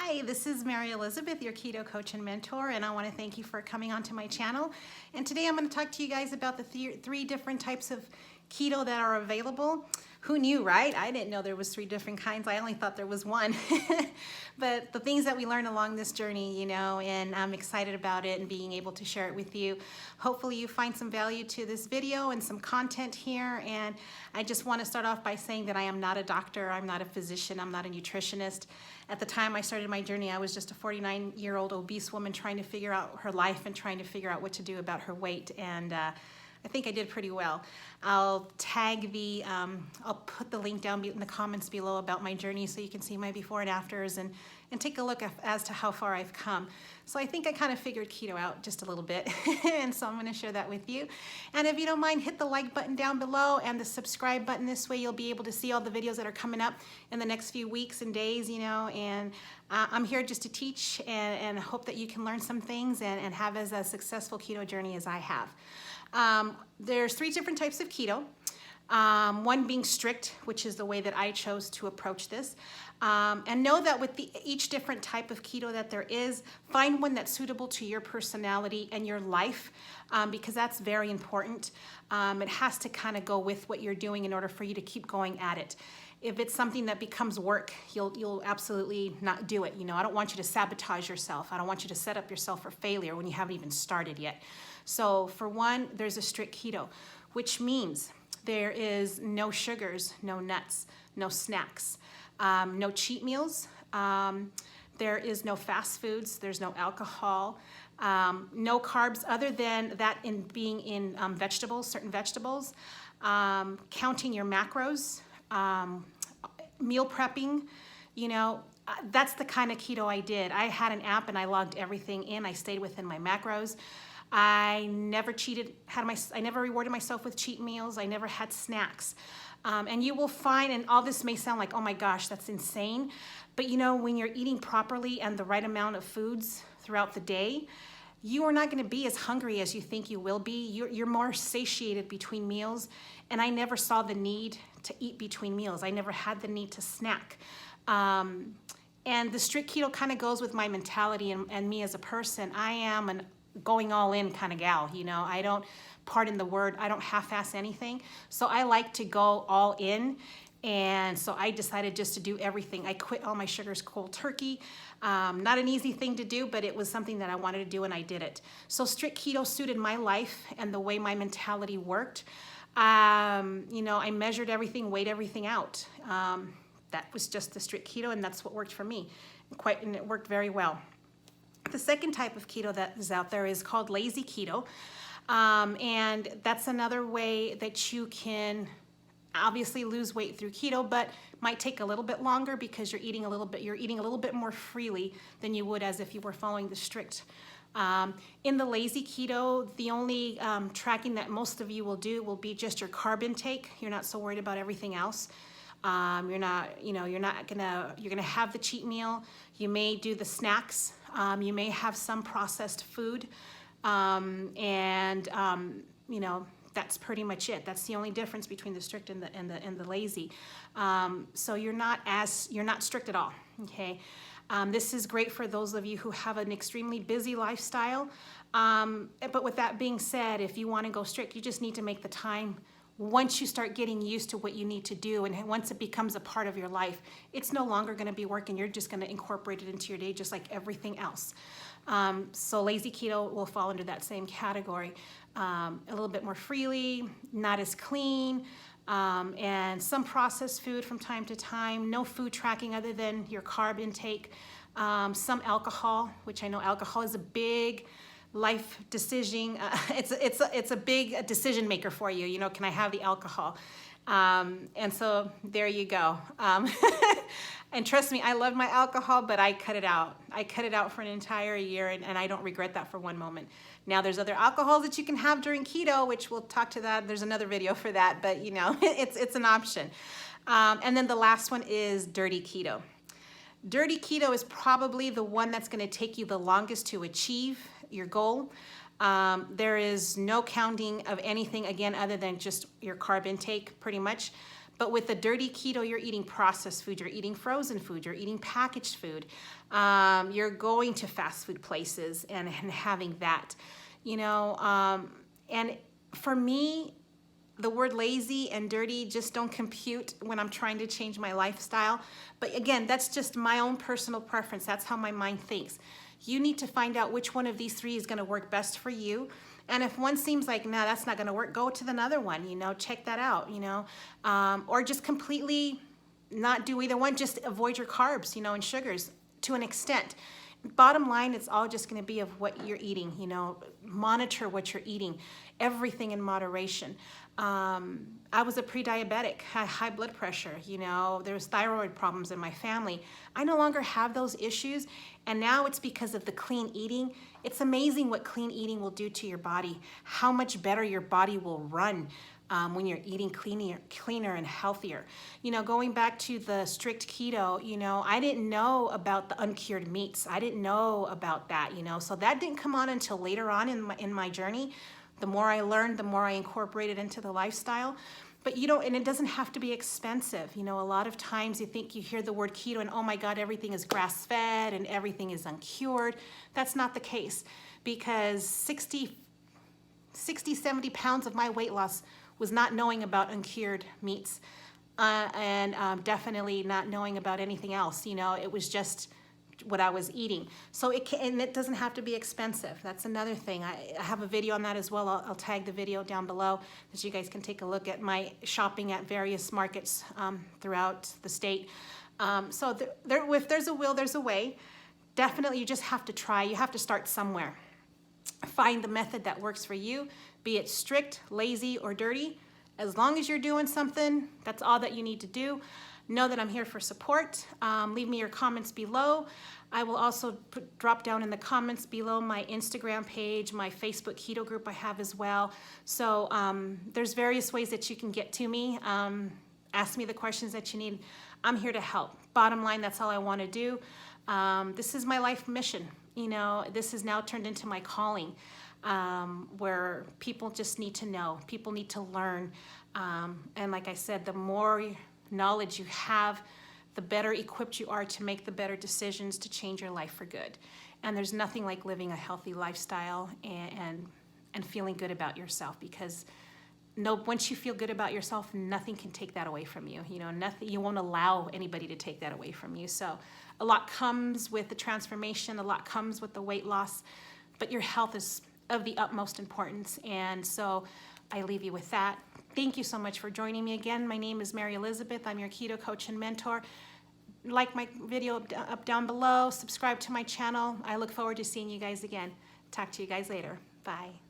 Hi, this is Mary Elizabeth, your keto coach and mentor, and I want to thank you for coming onto my channel. And today I'm going to talk to you guys about the three different types of keto that are available. Who knew, right? I didn't know there was 3 different kinds. I only thought there was one. But the things that we learn along this journey, and I'm excited about it and being able to share it with you. Hopefully you find some value to this video and some content here. And I just want to start off by saying that I am not a doctor. I'm not a physician. I'm not a nutritionist. At the time I started my journey, I was just a 49-year-old obese woman trying to figure out her life and trying to figure out what to do about her weight. And I think I did pretty well. I'll put the link down in the comments below about my journey so you can see my before and afters and take a look as to how far I've come. So I think I kind of figured keto out just a little bit. And so I'm going to share that with you. And if you don't mind, hit the like button down below and the subscribe button. This way you'll be able to see all the videos that are coming up in the next few weeks and days, and I'm here just to teach and hope that you can learn some things and have as a successful keto journey as I have. There's 3 different types of keto. One being strict, which is the way that I chose to approach this. And know that with each different type of keto that there is, find one that's suitable to your personality and your life, because that's very important. It has to kind of go with what you're doing in order for you to keep going at it. If it's something that becomes work, you'll absolutely not do it. I don't want you to sabotage yourself. I don't want you to set up yourself for failure when you haven't even started yet. So for one, there's a strict keto, which means there is no sugars, no nuts, no snacks, no cheat meals. There is no fast foods. There's no alcohol, no carbs other than that in being in vegetables, certain vegetables, counting your macros, meal prepping, that's the kind of keto I did. I had an app and I logged everything in. I stayed within my macros. I never cheated, I never rewarded myself with cheat meals. I never had snacks. And you will find, and all this may sound like, oh my gosh, that's insane. But when you're eating properly and the right amount of foods throughout the day, you are not going to be as hungry as you think you will be. You're more satiated between meals. And I never saw the need to eat between meals. I never had the need to snack. And the strict keto kind of goes with my mentality and me as a person. I am an going all in kind of gal, I don't, pardon the word, I don't half-ass anything. So I like to go all in. And so I decided just to do everything. I quit all my sugars cold turkey. Not an easy thing to do, but it was something that I wanted to do and I did it. So strict keto suited my life and the way my mentality worked. I measured everything, weighed everything out. That was just the strict keto, and that's what worked for me. And it worked very well. The second type of keto that is out there is called lazy keto. And that's another way that you can obviously lose weight through keto, but might take a little bit longer because you're eating a little bit more freely than you would as if you were following the strict. In the lazy keto, the only tracking that most of you will do will be just your carb intake. You're not so worried about everything else. You're gonna have the cheat meal. You may do the snacks. You may have some processed food, that's pretty much it. That's the only difference between the strict and the lazy. So you're not strict at all. Okay, this is great for those of you who have an extremely busy lifestyle. But with that being said, if you want to go strict, you just need to make the time. Once you start getting used to what you need to do, and once it becomes a part of your life, it's no longer going to be working. You're just going to incorporate it into your day just like everything else. So lazy keto will fall into that same category. A little bit more freely, not as clean, and some processed food from time to time. No food tracking other than your carb intake. Some alcohol, which I know alcohol is a big life decision. It's a big decision maker for you. Can I have the alcohol? And so there you go. And trust me, I love my alcohol, but I cut it out. I cut it out for an entire year, and I don't regret that for one moment. Now there's other alcohols that you can have during keto, which we'll talk to that. There's another video for that, but it's an option. And then the last one is dirty keto. Dirty keto is probably the one that's going to take you the longest to achieve your goal. There is no counting of anything again other than just your carb intake pretty much. But with the dirty keto, you're eating processed food, you're eating frozen food, you're eating packaged food. You're going to fast food places and having that, you know. And for me, the word lazy and dirty just don't compute when I'm trying to change my lifestyle. But again, that's just my own personal preference. That's how my mind thinks. You need to find out which one of these three is going to work best for you. And if one seems like, nah, that's not going to work, go to another one, you know, check that out, you know, or just completely not do either one. Just avoid your carbs, you know, and sugars to an extent. Bottom line, it's all just going to be of what you're eating, you know, monitor what you're eating, everything in moderation. I was a pre-diabetic, had high blood pressure, you know, there was thyroid problems in my family. I no longer have those issues, and now it's because of the clean eating. It's amazing what clean eating will do to your body, how much better your body will run when you're eating cleaner and healthier. You know, going back to the strict keto, you know, I didn't know about the uncured meats. I didn't know about that, you know, so that didn't come on until later on in my journey. The more I learned, the more I incorporated into the lifestyle. But you don't, and it doesn't have to be expensive. You know, a lot of times you think you hear the word keto and oh my God, everything is grass-fed and everything is uncured. That's not the case, because 60, 70 pounds of my weight loss was not knowing about uncured meats and definitely not knowing about anything else. You know, it was just what I was eating. So and it doesn't have to be expensive. That's another thing. I have a video on that as well. I'll tag the video down below that you guys can take a look at my shopping at various markets throughout the state. So if there's a will, there's a way. Definitely, you just have to try. You have to start somewhere. Find the method that works for you, be it strict, lazy, or dirty. As long as you're doing something, that's all that you need to do. Know that I'm here for support. Leave me your comments below. I will also drop down in the comments below my Instagram page, my Facebook keto group I have as well. So there's various ways that you can get to me. Ask me the questions that you need. I'm here to help. Bottom line, that's all I want to do. This is my life mission. You know, this has now turned into my calling, where people just need to know. People need to learn. And like I said, the more knowledge you have, the better equipped you are to make the better decisions to change your life for good. And there's nothing like living a healthy lifestyle and feeling good about yourself, because once you feel good about yourself, nothing can take that away from you. You know, nothing, you won't allow anybody to take that away from you. So a lot comes with the transformation, a lot comes with the weight loss, but your health is of the utmost importance. And so I leave you with that. Thank you so much for joining me again. My name is Mary Elizabeth. I'm your keto coach and mentor. Like my video up down below, subscribe to my channel. I look forward to seeing you guys again. Talk to you guys later. Bye.